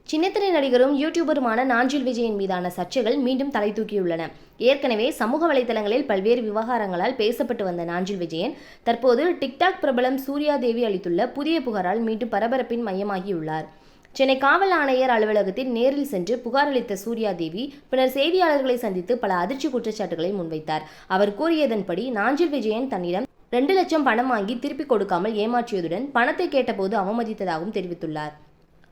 சின்னத்திரை நடிகரும் யூடியூபருமான நாஞ்சில் விஜயன் மீதான சர்ச்சைகள் மீண்டும் தலை தூக்கியுள்ளன. ஏற்கனவே சமூக வலைதளங்களில் பல்வேறு விவகாரங்களால் பேசப்பட்டு வந்த நாஞ்சில் விஜயன் தற்போது டிக்டாக் பிரபலம் சூர்யா தேவி அளித்துள்ள புதிய புகாரால் மீண்டும் பரபரப்பின் மையமாகியுள்ளார். சென்னை காவல் ஆணையர் அலுவலகத்தில் நேரில் சென்று புகார் அளித்த சூர்யா தேவி பின்னர் செய்தியாளர்களை சந்தித்து பல அதிர்ச்சி குற்றச்சாட்டுகளை முன்வைத்தார். அவர் கூறியதன்படி நாஞ்சில் விஜயன் தன்னிடம் 2 லட்சம் பணம் வாங்கி திருப்பிக் கொடுக்காமல் ஏமாற்றியதுடன் பணத்தை கேட்டபோது அவமதித்ததாகவும் தெரிவித்துள்ளார்.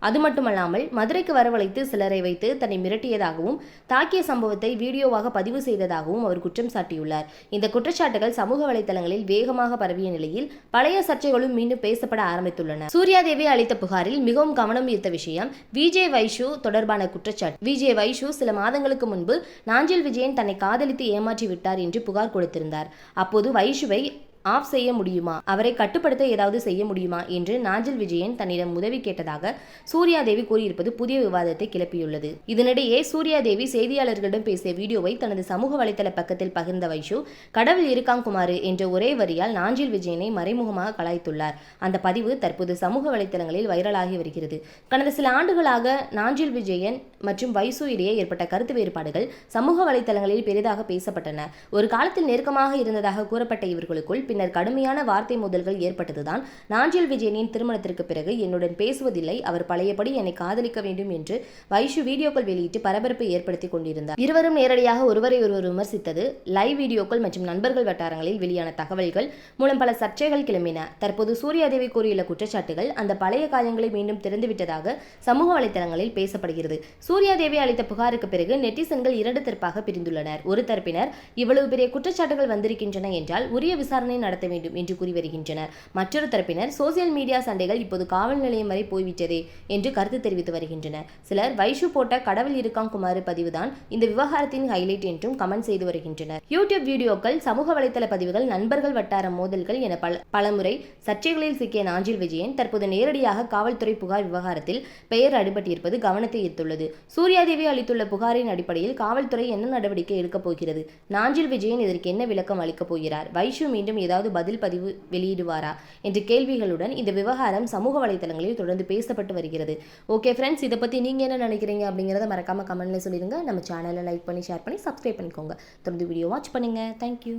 அது மட்டுமல்லாமல் மதுரைக்கு வரவழைத்து சிலரை வைத்து தன்னை மிரட்டியதாகவும் தாக்கிய சம்பவத்தை வீடியோவாக பதிவு செய்ததாகவும் அவர் குற்றம் சாட்டியுள்ளார். இந்த குற்றச்சாட்டுகள் சமூக வலைதளங்களில் வேகமாக பரவிய நிலையில் பழைய சர்ச்சைகளும் மீண்டும் பேசப்பட ஆரம்பித்துள்ளன. சூர்யா தேவி அளித்த புகாரில் மிகவும் கவனம் ஈர்த்த விஷயம் விஜய் வைஷு தொடர்பான குற்றச்சாட்டு. விஜய் வைஷு சில மாதங்களுக்கு முன்பு நாஞ்சில் விஜயன் தன்னை காதலித்து ஏமாற்றி விட்டார் என்று புகார் கொடுத்திருந்தார். அப்போது வைஷுவை ஆஃப் செய்ய முடியுமா, அவரை கட்டுப்படுத்த ஏதாவது செய்ய முடியுமா என்று நாஞ்சில் விஜயன் தன்னிடம் உதவி கேட்டதாக சூர்யா தேவி கூறியிருப்பது புதிய விவாதத்தை கிளப்பியுள்ளது. இதனிடையே சூர்யா தேவி செய்தியாளர்களிடம் பேசிய வீடியோவை தனது சமூக வலைதள பக்கத்தில் பகிர்ந்த வைஷு கடவுள் இருக்காங் குமார் என்ற ஒரே வரியால் நாஞ்சில் விஜயனை மறைமுகமாக கலாய்த்துள்ளார். அந்த பதிவு தற்போது சமூக வலைதளங்களில் வைரலாகி வருகிறது. கடந்த சில ஆண்டுகளாக நாஞ்சில் விஜயன் மற்றும் வைஷு இடையே ஏற்பட்ட கருத்து வேறுபாடுகள் சமூக வலைதளங்களில் பெரிதாக பேசப்பட்டன. ஒரு காலத்தில் நெருக்கமாக இருந்ததாக கூறப்பட்ட இவர்களுக்குள் பின்னர் கடுமையான வார்த்தை மோதல்கள் ஏற்பட்டதுதான் நாஞ்சில் விஜயனின் திருமணத்திற்கு பிறகு என்னுடன் பேசுவதில்லை, அவர் பழையபடி என்னை காதலிக்க வேண்டும் என்று வைஷு வீடியோக்கள் வெளியிட்டு பரபரப்பை ஏற்படுத்தி கொண்டிருந்தார். இருவரும் நேரடியாக ஒருவரை ஒருவர் விமர்சித்தது, லைவ் வீடியோக்கள் மற்றும் நண்பர்கள் வட்டாரங்களில் வெளியான தகவல்கள் மூலம் பல சர்ச்சைகள் கிளம்பின. தற்போது சூர்யாதேவி கூறியுள்ள குற்றச்சாட்டுகள் அந்த பழைய காயங்களை மீண்டும் திறந்துவிட்டதாக சமூக வலைதளங்களில் பேசப்படுகிறது. சூர்யாதேவி அளித்த புகாருக்கு பிறகு நெட்டிசன்கள் 2 தரப்பாக பிரிந்துள்ளனர். ஒரு தரப்பினர் இவ்வளவு பெரிய குற்றச்சாட்டுகள் வந்திருக்கின்றன என்றால் உரிய விசாரணை நடத்த வேண்டும் என்று கூறி வருகின்றனர். மற்றொரு தரப்பினர் சோசியல் மீடியா சண்டைகள் இப்போது காவல் நிலையம் வரை போய்விட்டதே என்று கருத்து தெரிவித்து வருகின்றனர். சிலர் வைஷு போட்ட கடவுள் இருக்காங் குமார் பதிவுதான் இந்த விவகாரத்தின் ஹைலைட் என்றும் கமெண்ட் செய்து வருகின்றனர். யூடியூப் வீடியோக்கள், சமூக வலைதள பதிவுகள், நண்பர்கள் வட்டார மோதல்கள் என பலமுறை சர்ச்சைகளில் சிக்கிய நாஞ்சில் விஜயன் தற்போது நேரடியாக காவல்துறை புகார் விவகாரத்தில் பெயர் அடிபட்டிருப்பது கவனத்தை ஈர்த்துள்ளது. சூர்யாதேவி அளித்துள்ள புகாரின் அடிப்படையில் காவல்துறை என்ன நடவடிக்கை எடுக்கப் போகிறது? நாஞ்சில் விஜயன் இதற்கு என்ன விளக்கம் அளிக்கப் போகிறார்? வைஷு மீண்டும் ஏதாவது பதில் பதிவு வெளியிடுவாரா என்ற கேள்விகளுடன் இந்த விவகாரம் சமூக வலைதளங்களில் தொடர்ந்து பேசப்பட்டு வருகிறது. ஓகே ஃப்ரெண்ட்ஸ், இதை பற்றி நீங்கள் என்ன நினைக்கிறீங்க அப்படிங்கிறத மறக்காம கமெண்ட்ல சொல்லிடுங்க. நம்ம சேனலை லைக் பண்ணி ஷேர் பண்ணி சப்ஸ்கிரைப் பண்ணிக்கோங்க. தொடர்ந்து வீடியோ வாட்ச் பண்ணுங்க. தேங்க்யூ.